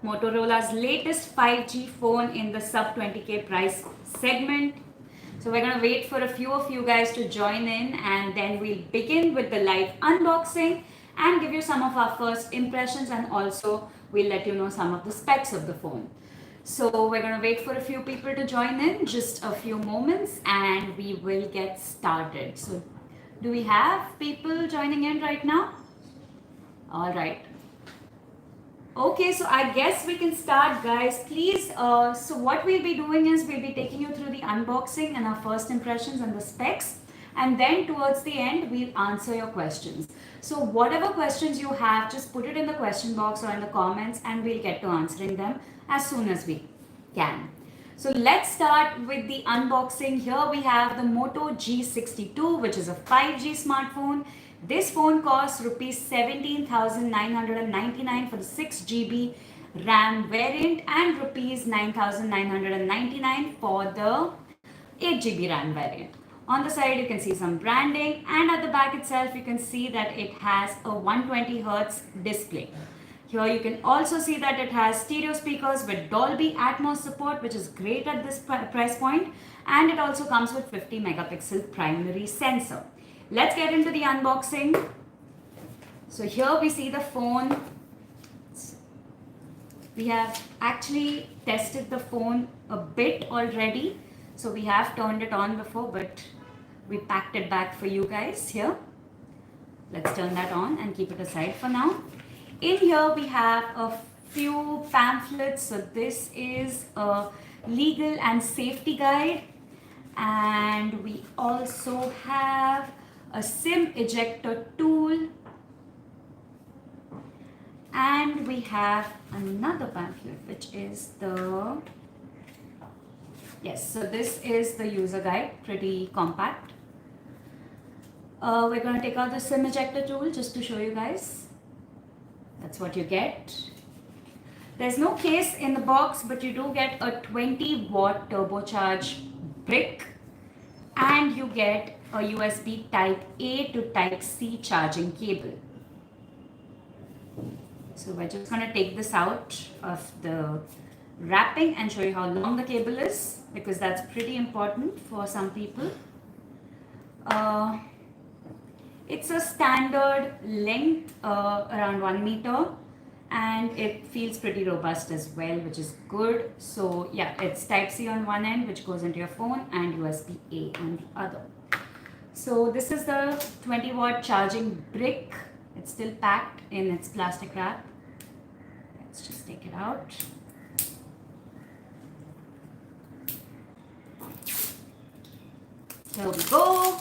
Motorola's latest 5G phone in the sub 20k price segment. So we're gonna wait for a few of you guys to join in, and then we'll begin with the live unboxing and give you some of our first impressions, and also we'll let you know some of the specs of the phone. So we're gonna wait for a few people to join in, just a few moments, and we will get started. So do we have people joining in right now? All right. Okay, so I guess we can start, guys. Please, so what we'll be doing is we'll be taking you through the unboxing and our first impressions and the specs. And then towards the end, we'll answer your questions. So whatever questions you have, just put it in the question box or in the comments, and we'll get to answering them as soon as we can. So let's start with the unboxing. Here we have the Moto G62, which is a 5G smartphone. This phone costs rupees 17,999 for the 6GB RAM variant and rupees 9,999 for the 8GB RAM variant. On the side you can see some branding, and at the back itself you can see that it has a 120Hz display. Here you can also see that it has stereo speakers with Dolby Atmos support, which is great at this price point, and it also comes with 50 megapixel primary sensor. Let's get into the unboxing. So here we see the phone. We have actually tested the phone a bit already. So we have turned it on before, but we packed it back for you guys here. Let's turn that on and keep it aside for now. In here we have a few pamphlets. So this is a legal and safety guide. And we also have a SIM ejector tool, and we have another pamphlet which is so this is the user guide, pretty compact. We're going to take out the SIM ejector tool just to show you guys. That's what you get. There's no case in the box, but you do get a 20-watt turbocharged brick, and you get a USB type A to type C charging cable. So we're just going to take this out of the wrapping and show you how long the cable is, because that's pretty important for some people. It's a standard length, around 1 meter, and it feels pretty robust as well, which is good. So yeah, it's type C on one end, which goes into your phone, and USB A on the other. So this is the 20-watt charging brick. It's still packed in its plastic wrap. Let's just take it out. There we go.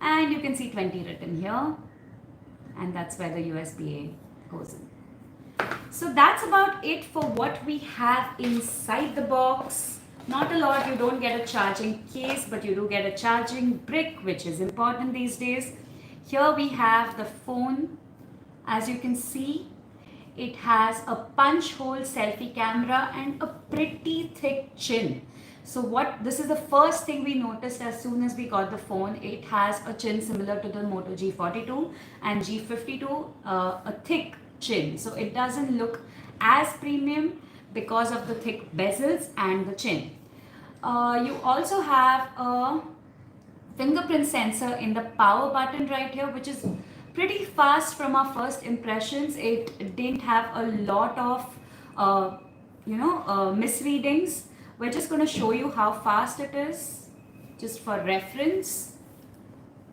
And you can see 20 written here. And that's where the USB-A goes in. So that's about it for what we have inside the box. Not a lot. You don't get a charging case, but you do get a charging brick, which is important these days. Here we have the phone. As you can see, it has a punch hole selfie camera and a pretty thick chin. So this is the first thing we noticed as soon as we got the phone. It has a chin similar to the Moto G42 and G52, a thick chin. So it doesn't look as premium because of the thick bezels and the chin. You also have a fingerprint sensor in the power button right here, which is pretty fast from our first impressions. It didn't have a lot of misreadings. We're just going to show you how fast it is, just for reference.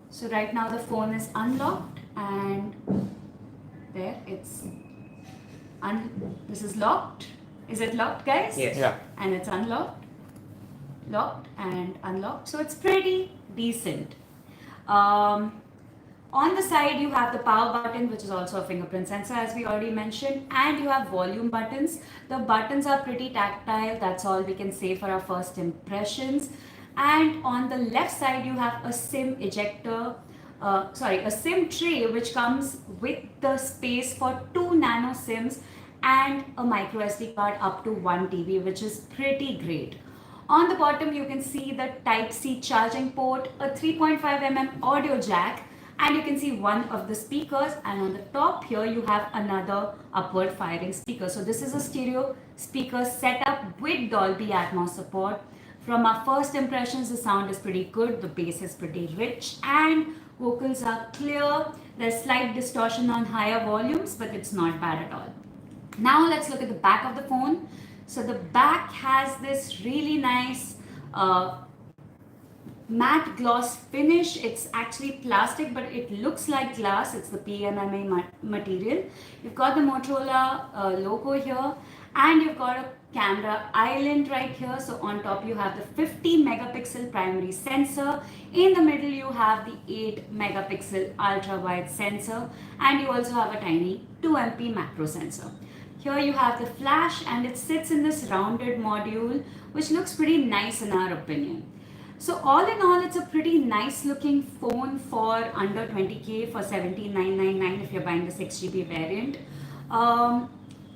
So right now the phone is unlocked, and there it's this is locked. Is it locked, guys? Yes. Yeah. And it's unlocked, locked and unlocked. So it's pretty decent. On the side you have the power button, which is also a fingerprint sensor, as we already mentioned, and you have volume buttons. The buttons are pretty tactile. That's all we can say for our first impressions. And on the left side you have a SIM ejector, a SIM tray, which comes with the space for 2 nano SIMs and a micro SD card up to 1 TB, which is pretty great. On the bottom you can see the Type C charging port, a 3.5mm audio jack, and you can see one of the speakers, and on the top here you have another upward firing speaker. So this is a stereo speaker setup with Dolby Atmos support. From our first impressions, the sound is pretty good, the bass is pretty rich, and vocals are clear. There's slight distortion on higher volumes, but it's not bad at all. Now let's look at the back of the phone. So the back has this really nice matte gloss finish. It's actually plastic, but it looks like glass. It's the PMMA material. You've got the Motorola logo here, and you've got a camera island right here. So on top you have the 50 megapixel primary sensor. In the middle you have the 8 megapixel ultra wide sensor, and you also have a tiny 2 MP macro sensor. Here you have the flash, and it sits in this rounded module, which looks pretty nice in our opinion. So all in all, it's a pretty nice looking phone for under 20k, for 17,999 if you're buying the 6GB variant.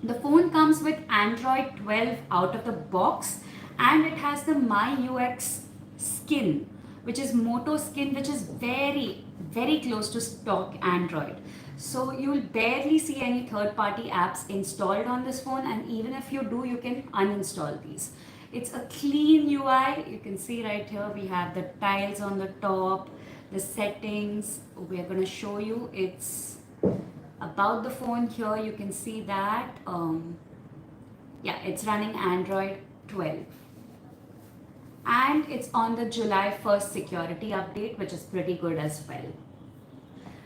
The phone comes with Android 12 out of the box, and it has the MyUX skin, which is Moto skin, which is very, very close to stock Android. So you'll barely see any third-party apps installed on this phone, and even if you do, you can uninstall these. It's a clean UI. You can see right here we have the tiles on the top, the settings. We're going to show you. It's about the phone here. You can see that yeah, it's running Android 12, and it's on the July 1st security update, which is pretty good as well.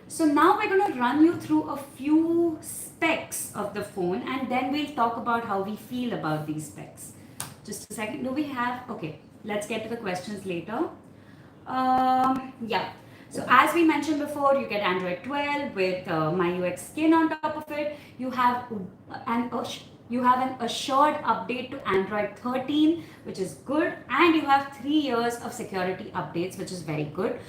So now we're going to run you through a few specs of the phone, and then we'll talk about how we feel about these specs. Just a second. Do we have? Okay, let's get to the questions later. Yeah. So as we mentioned before, you get Android 12 with MyUX skin on top of it. You have an assured update to Android 13, which is good, and you have 3 years of security updates, which is very good.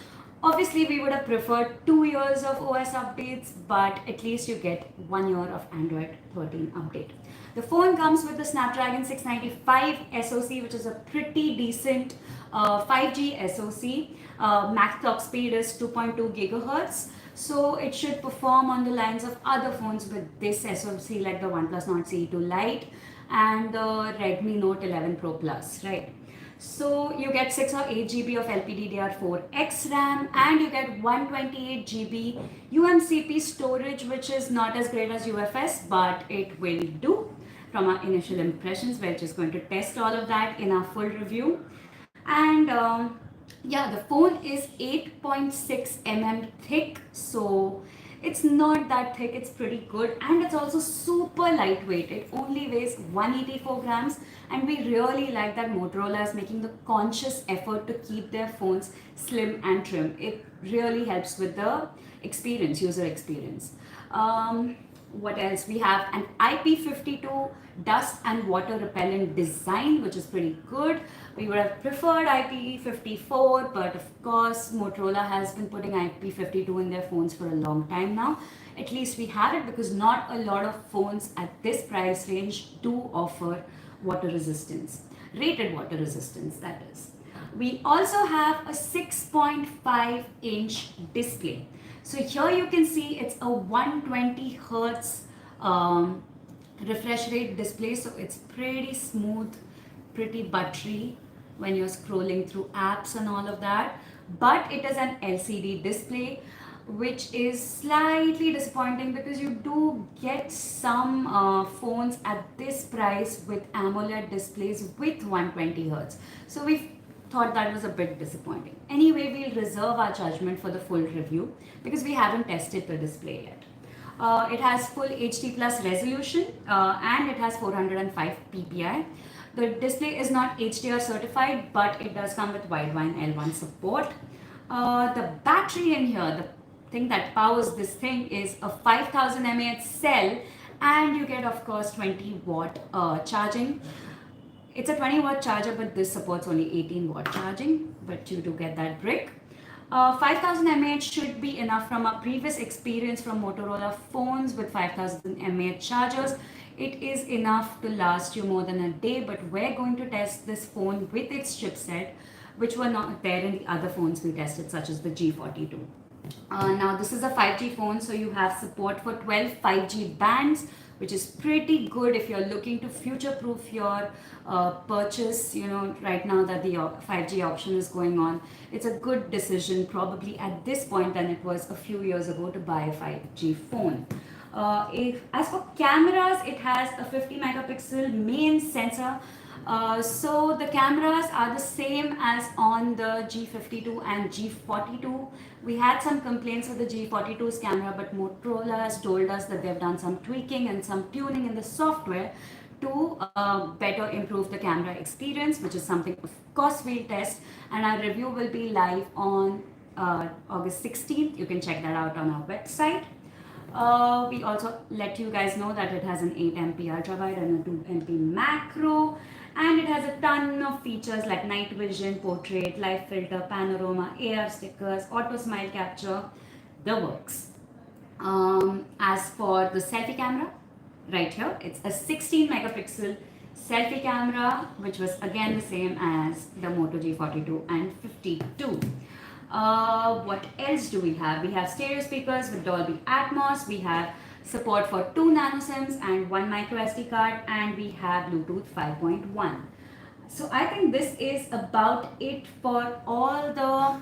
Obviously, we would have preferred 2 years of OS updates, but at least you get 1 year of Android 13 update. The phone comes with the Snapdragon 695 SoC, which is a pretty decent 5G SoC. Max clock speed is 2.2 gigahertz. So it should perform on the lines of other phones with this SoC, like the OnePlus Nord CE2 Lite and the Redmi Note 11 Pro Plus, right? So you get 6 or 8 GB of LPDDR4X RAM, and you get 128 GB UMCP storage, which is not as great as UFS, but it will do from our initial impressions. We're just going to test all of that in our full review. And yeah, the phone is 8.6 mm thick, so it's not that thick, it's pretty good, and it's also super lightweight. It only weighs 184 grams, and we really like that Motorola is making the conscious effort to keep their phones slim and trim. It really helps with the experience, user experience. What else? We have an IP52 dust and water repellent design, which is pretty good. We would have preferred IP54, but of course Motorola has been putting IP52 in their phones for a long time now. At least we have it, because not a lot of phones at this price range do offer water resistance, rated water resistance, that is. We also have a 6.5 inch display. So here you can see it's a 120 hertz refresh rate display, so it's pretty smooth, pretty buttery when you're scrolling through apps and all of that. But it is an LCD display, which is slightly disappointing, because you do get some phones at this price with AMOLED displays with 120 hertz. So we thought that was a bit disappointing. Anyway, we'll reserve our judgment for the full review, because we haven't tested the display yet. It has full HD plus resolution, and it has 405 ppi. The display is not HDR certified, but it does come with wideband L1 support. The battery in here, the thing that powers this thing, is a 5000 mAh cell, and you get, of course, 20 watt charging. It's a 20 watt charger, but this supports only 18 watt charging, but you do get that brick. 5000 mAh should be enough from our previous experience from Motorola phones with 5000 mAh chargers. It is enough to last you more than a day, but we're going to test this phone with its chipset, which were not there in the other phones we tested, such as the G42. Now this is a 5G phone, so you have support for 12 5G bands, which is pretty good if you're looking to future-proof your purchase. Right now that the 5G option is going on, it's a good decision probably at this point than it was a few years ago to buy a 5G phone. As for cameras, it has a 50 megapixel main sensor. So the cameras are the same as on the G52 and G42. We had some complaints with the G42's camera, but Motorola has told us that they've done some tweaking and some tuning in the software to better improve the camera experience, which is something of course we'll test, and our review will be live on August 16th. You can check that out on our website. We also let you guys know that it has an 8MP ultra wide and a 2MP macro, and it has a ton of features like night vision, portrait, live filter, panorama, AR stickers, auto smile capture, the works. As for the selfie camera, right here, it's a 16 megapixel selfie camera, which was again the same as the Moto G42 and 52. What else do we have? We have stereo speakers with Dolby Atmos. We have support for 2 nano SIMs and 1 micro SD card, and we have Bluetooth 5.1. So I think this is about it for all the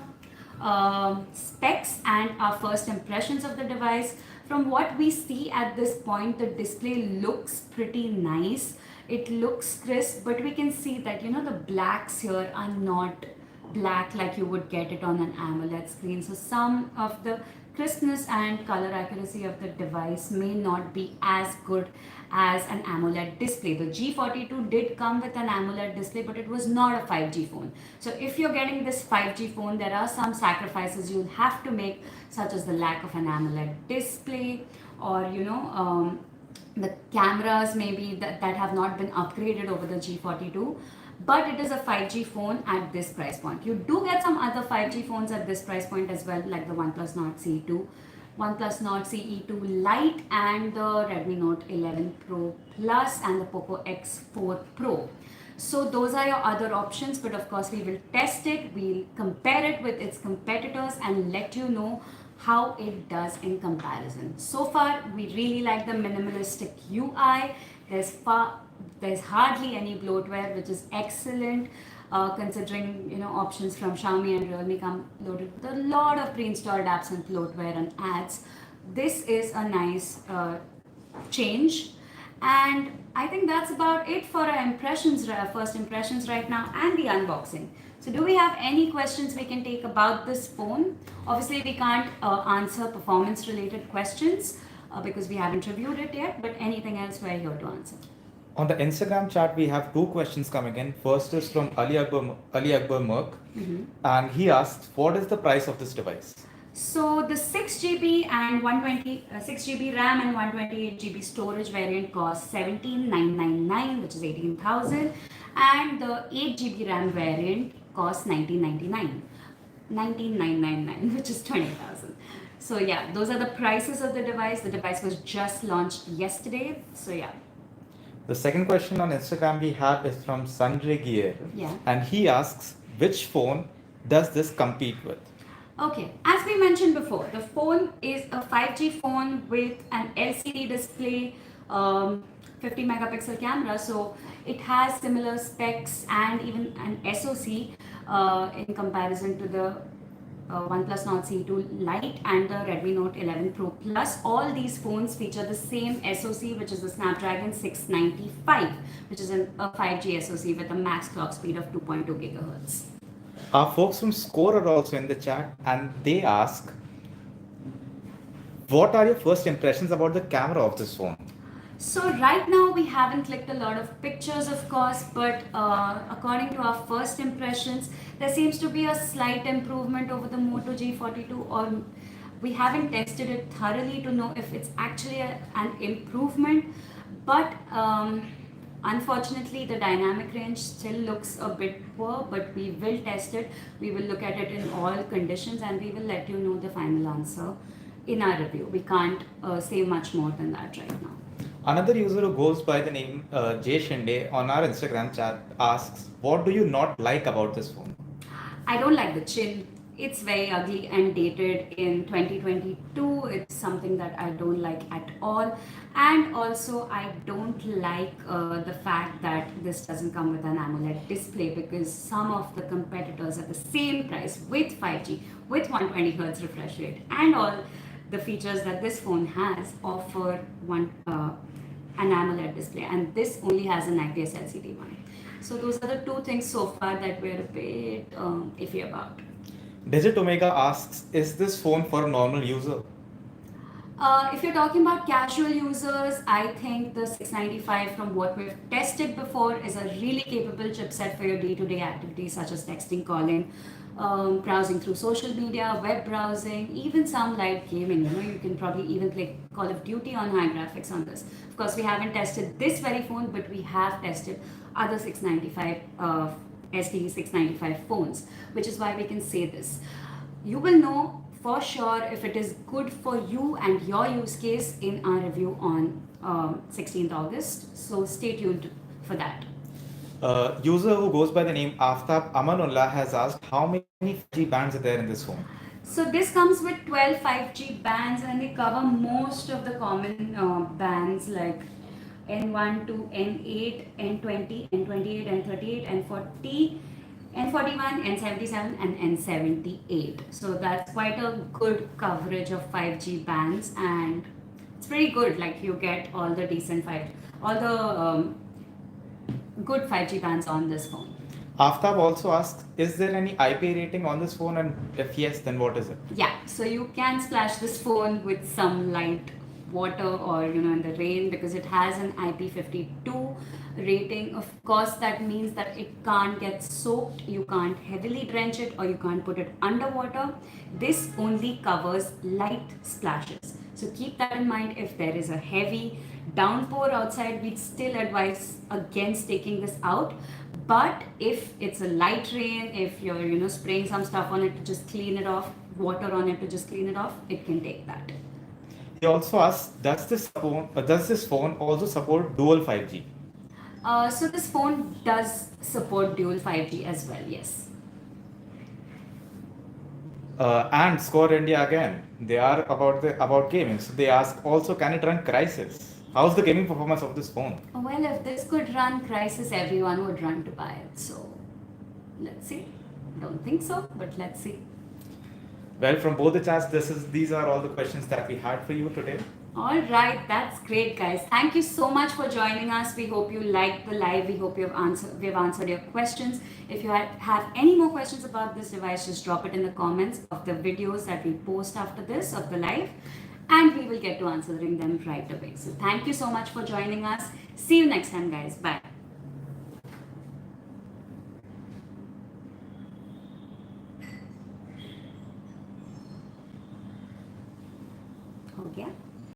specs and our first impressions of the device. From what we see at this point, the display looks pretty nice. It looks crisp, but we can see that the blacks here are not black like you would get it on an AMOLED screen. So some of the crispness and color accuracy of the device may not be as good as an AMOLED display. The G42 did come with an AMOLED display, but it was not a 5G phone. So if you're getting this 5G phone, there are some sacrifices you'll have to make, such as the lack of an AMOLED display, or the cameras maybe that have not been upgraded over the G42. But it is a 5G phone at this price point. You do get some other 5G phones at this price point as well, like the OnePlus Nord CE2, OnePlus Nord CE2 Lite, and the Redmi Note 11 Pro Plus, and the Poco X4 Pro. So those are your other options, but of course we will test it, we'll compare it with its competitors and let you know how it does in comparison. So far, we really like the minimalistic UI. There's hardly any bloatware, which is excellent, considering options from Xiaomi and Realme come loaded with a lot of pre-installed apps and bloatware and ads. This is a nice change, and I think that's about it for our first impressions right now and the unboxing. So do we have any questions we can take about this phone? Obviously, we can't answer performance-related questions because we haven't reviewed it yet, but anything else we're here to answer. On the Instagram chat, we have 2 questions coming in. First is from Ali Akbar Merk, and he asks, what is the price of this device? So the 6GB and 6GB RAM and 128GB storage variant costs 17,999, which is 18,000, and the 8GB RAM variant costs 19,999, which is 20,000. So yeah, those are the prices of the device. The device was just launched yesterday. So yeah. The second question on Instagram we have is from Sanjay Gier, and he asks, which phone does this compete with? Okay, as we mentioned before, the phone is a 5G phone with an LCD display, 50 megapixel camera, so it has similar specs and even an SoC in comparison to the OnePlus Nord CE2 Lite and the Redmi Note 11 Pro Plus. All these phones feature the same SoC, which is the Snapdragon 695, which is a 5G SoC with a max clock speed of 2.2 gigahertz. Our folks from Score are also in the chat, and they ask, what are your first impressions about the camera of this phone? So right now we haven't clicked a lot of pictures, of course, but according to our first impressions, there seems to be a slight improvement over the Moto G42, or we haven't tested it thoroughly to know if it's actually an improvement, but unfortunately the dynamic range still looks a bit poor, but we will test it. We will look at it in all conditions and we will let you know the final answer in our review. We can't say much more than that right now. Another user who goes by the name Jay Shinde on our Instagram chat asks, what do you not like about this phone? I don't like the chin. It's very ugly and dated in 2022. It's something that I don't like at all. And also, I don't like the fact that this doesn't come with an AMOLED display, because some of the competitors at the same price with 5G, with 120 Hz refresh rate, and all the features that this phone has offer an AMOLED display, and this only has an IPS LCD one. So those are the two things so far that we're a bit iffy about. Digit Omega asks, is this phone for a normal user? If you're talking about casual users, I think the 695, from what we've tested before, is a really capable chipset for your day-to-day activities such as texting, calling, browsing through social media, web browsing, even some light gaming. You can probably even play Call of Duty on high graphics on this. Of course, we haven't tested this very phone, but we have tested other 695 SD 695 phones, which is why we can say this. You will know for sure if it is good for you and your use case in our review on 16th August. So stay tuned for that. User who goes by the name Aftab Amanullah has asked how many 5G bands are there in this phone? So this comes with 12 5G bands, and they cover most of the common bands like N1 to N8, N20, N28, N38, N40, N41, N77, and N78. So that's quite a good coverage of 5G bands, and it's pretty good. Like, you get all the decent all the good 5G bands on this phone. Aftab also asks, is there any IP rating on this phone, and if yes, then what is it? Yeah, so you can splash this phone with some light water, or in the rain, because it has an IP52 rating. Of course, that means that it can't get soaked, you can't heavily drench it, or you can't put it underwater. This only covers light splashes. So keep that in mind. If there is a heavy downpour outside, we'd still advise against taking this out. But if it's a light rain, if you're spraying some stuff on it to just clean it off, water on it to just clean it off, it can take that. He also asks, does this phone also support dual 5G? So this phone does support dual 5G as well, yes. And Score India again, they are about gaming. So they ask also, can it run Crysis? How's the gaming performance of this phone? Well, if this could run Crysis, everyone would run to buy it. So let's see. Don't think so, but let's see. Well, from both the chats, these are all the questions that we had for you today. All right, that's great, guys. Thank you so much for joining us. We hope you liked the live. We hope we've answered your questions. If you have any more questions about this device, just drop it in the comments of the videos that we post after this of the live, and we will get to answering them right away. So thank you so much for joining us. See you next time, guys. Bye. हो गया